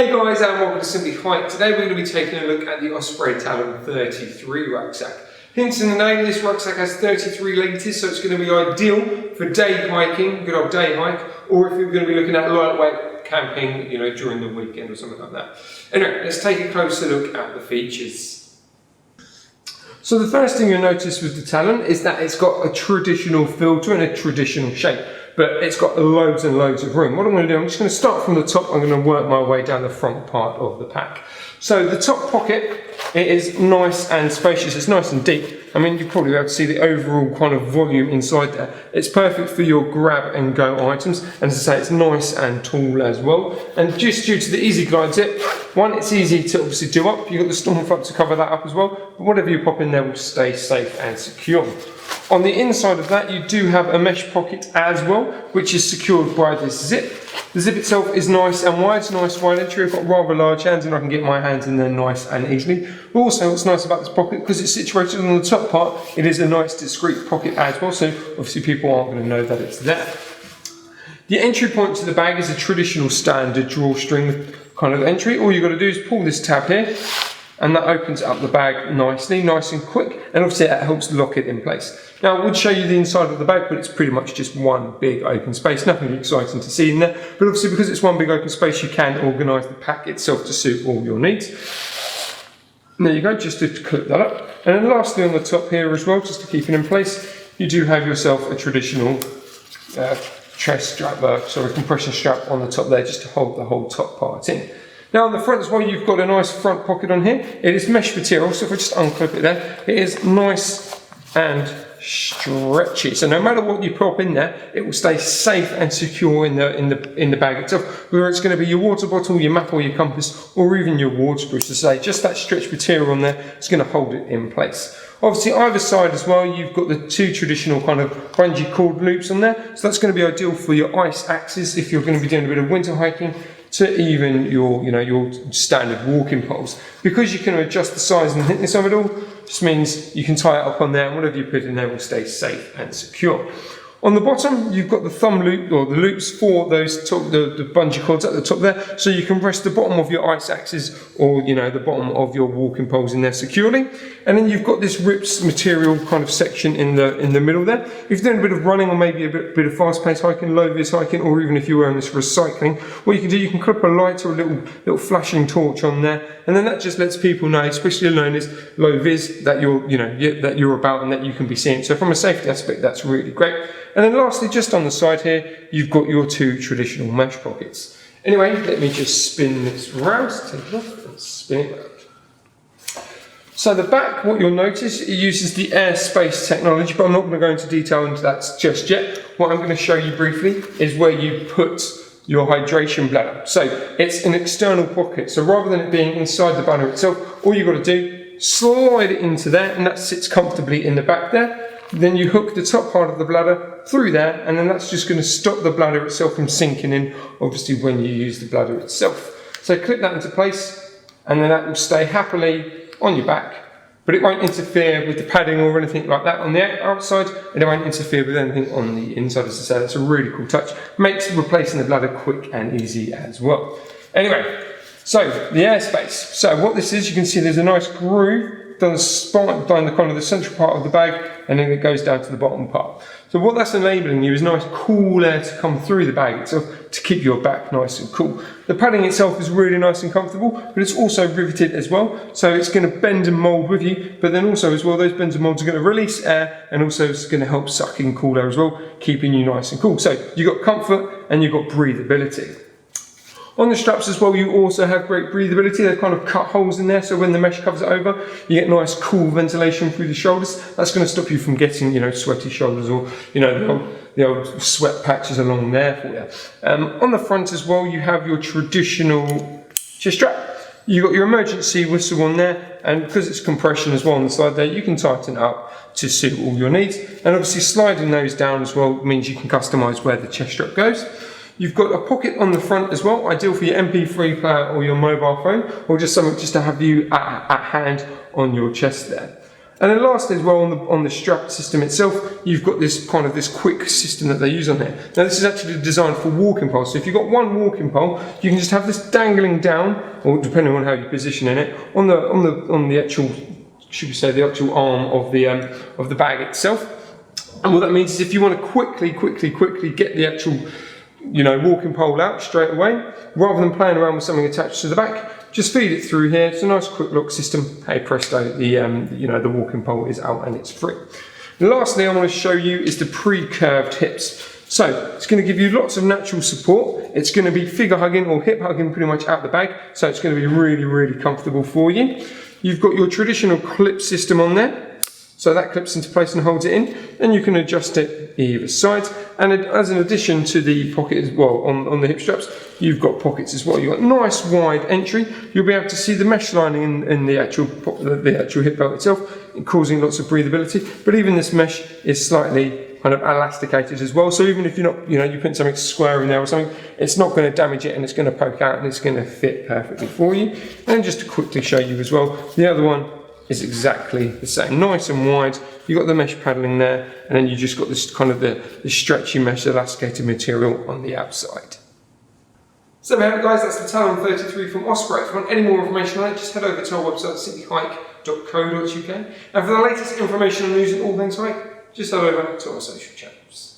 Hey guys, and welcome to Simply Hike. Today we're going to be taking a look at the Osprey Talon 33 rucksack. Hints in the name, this rucksack has 33 litres, so it's going to be ideal for day hiking, good old day hike, or if you're going to be looking at lightweight camping, during the weekend or something like that. Anyway, let's take a closer look at the features. So the first thing you'll notice with the Talon is that it's got a traditional filter and a traditional shape, but it's got loads and loads of room. What I'm going to do, I'm just going to start from the top. I'm going to work my way down the front part of the pack. So the top pocket, it is nice and spacious. It's nice and deep. I mean, you probably be able to see the overall kind of volume inside there. It's perfect for your grab and go items. And as I say, it's nice and tall as well. And just due to the easy glide tip, one, it's easy to obviously do up. You've got the storm front to cover that up as well. But whatever you pop in there will stay safe and secure. On the inside of that, you do have a mesh pocket as well, which is secured by this zip. The zip itself is nice and wide. It's a nice wide entry. I've got rather large hands and I can get my hands in there nice and easily. But also what's nice about this pocket, because it's situated on the top part, it is a nice discreet pocket as well, so obviously people aren't going to know that it's there. The entry point to the bag is a traditional standard drawstring kind of entry. All you've got to do is pull this tab here, and that opens up the bag nicely, nice and quick, and obviously that helps lock it in place. Now I would show you the inside of the bag, but it's pretty much just one big open space, nothing exciting to see in there, but obviously because it's one big open space you can organise the pack itself to suit all your needs. And there you go, just to clip that up. And then lastly on the top here as well, just to keep it in place, you do have yourself a traditional chest strap, compression strap on the top there, just to hold the whole top part in. Now on the front as well, you've got a nice front pocket on here. It is mesh material, so if I just unclip it there, it is nice and stretchy. So no matter what you pop in there, it will stay safe and secure in the bag itself. Whether it's going to be your water bottle, your map or your compass, or even your waterproof, to say just that stretch material on there is going to hold it in place. Obviously either side as well, you've got the two traditional kind of bungee cord loops on there. So that's going to be ideal for your ice axes if you're going to be doing a bit of winter hiking, to even your standard walking poles. Because you can adjust the size and thickness of it all, just means you can tie it up on there and whatever you put in there will stay safe and secure. On the bottom, you've got the thumb loop, or the loops for those the bungee cords at the top there, so you can rest the bottom of your ice axes or the bottom of your walking poles in there securely. And then you've got this rips material kind of section in the middle there. If you're doing a bit of running or maybe a bit of fast-paced hiking, low-vis hiking, or even if you're wearing this for cycling, what you can do, you can clip a light or a little flashing torch on there, and then that just lets people know, especially learners, low-vis, that you're about and that you can be seen. So from a safety aspect, that's really great. And then lastly, just on the side here, you've got your two traditional mesh pockets. Anyway, let me just spin this round, take it off and spin it round. So the back, what you'll notice, it uses the AirScape technology, but I'm not going to go into detail into that just yet. What I'm going to show you briefly is where you put your hydration bladder. So it's an external pocket, so rather than it being inside the bladder itself, all you've got to do, slide it into there, and that sits comfortably in the back there. Then you hook the top part of the bladder through there, and then that's just going to stop the bladder itself from sinking in, obviously when you use the bladder itself. So clip that into place, and then that will stay happily on your back, but it won't interfere with the padding or anything like that on the outside, and it won't interfere with anything on the inside. As I say, that's a really cool touch. Makes replacing the bladder quick and easy as well. Anyway, so the AirScape. So what this is, you can see there's a nice groove down the spine, down the kind of the central part of the bag, and then it goes down to the bottom part. So what that's enabling you is nice cool air to come through the bag itself to keep your back nice and cool. The padding itself is really nice and comfortable, but it's also riveted as well, so it's going to bend and mould with you, but then also as well, those bends and moulds are going to release air, and also it's going to help suck in cool air as well, keeping you nice and cool. So you've got comfort and you've got breathability. On the straps as well, you also have great breathability. They've kind of cut holes in there, so when the mesh covers it over, you get nice cool ventilation through the shoulders. That's going to stop you from getting, sweaty shoulders or, the old sweat patches along there for you. On the front as well, you have your traditional chest strap. You've got your emergency whistle on there, and because it's compression as well on the side there, you can tighten it up to suit all your needs. And obviously sliding those down as well means you can customise where the chest strap goes. You've got a pocket on the front as well, ideal for your MP3 player or your mobile phone, or just something just to have you at hand on your chest there. And then lastly as well, on the strap system itself, you've got this kind of this quick system that they use on there. Now this is actually designed for walking poles. So if you've got one walking pole, you can just have this dangling down, or depending on how you position in it, on the actual, should we say, the actual arm of the bag itself. And what that means is if you want to quickly get the actual, you know, walking pole out straight away, rather than playing around with something attached to the back, just feed it through here. It's a nice quick lock system. Hey presto, the walking pole is out and it's free. And lastly, I want to show you is the pre-curved hips. So it's going to give you lots of natural support. It's going to be figure hugging or hip hugging pretty much out the bag. So it's going to be really comfortable for you. You've got your traditional clip system on there. So that clips into place and holds it in, and you can adjust it either side. And as an addition to the pocket as well, on the hip straps, you've got pockets as well. You've got nice wide entry. You'll be able to see the mesh lining in the actual hip belt itself, causing lots of breathability. But even this mesh is slightly kind of elasticated as well. So even if you're not, you put something square in there or something, it's not going to damage it and it's going to poke out and it's going to fit perfectly for you. And just to quickly show you as well, the other one is exactly the same, nice and wide. You've got the mesh paddling there, and then you just got this kind of the stretchy mesh elasticated material on the outside. So there we have it guys, that's the Talon 33 from Osprey. If you want any more information on it, just head over to our website, cityhike.co.uk. And for the latest information on news and all things hike, just head over to our social channels.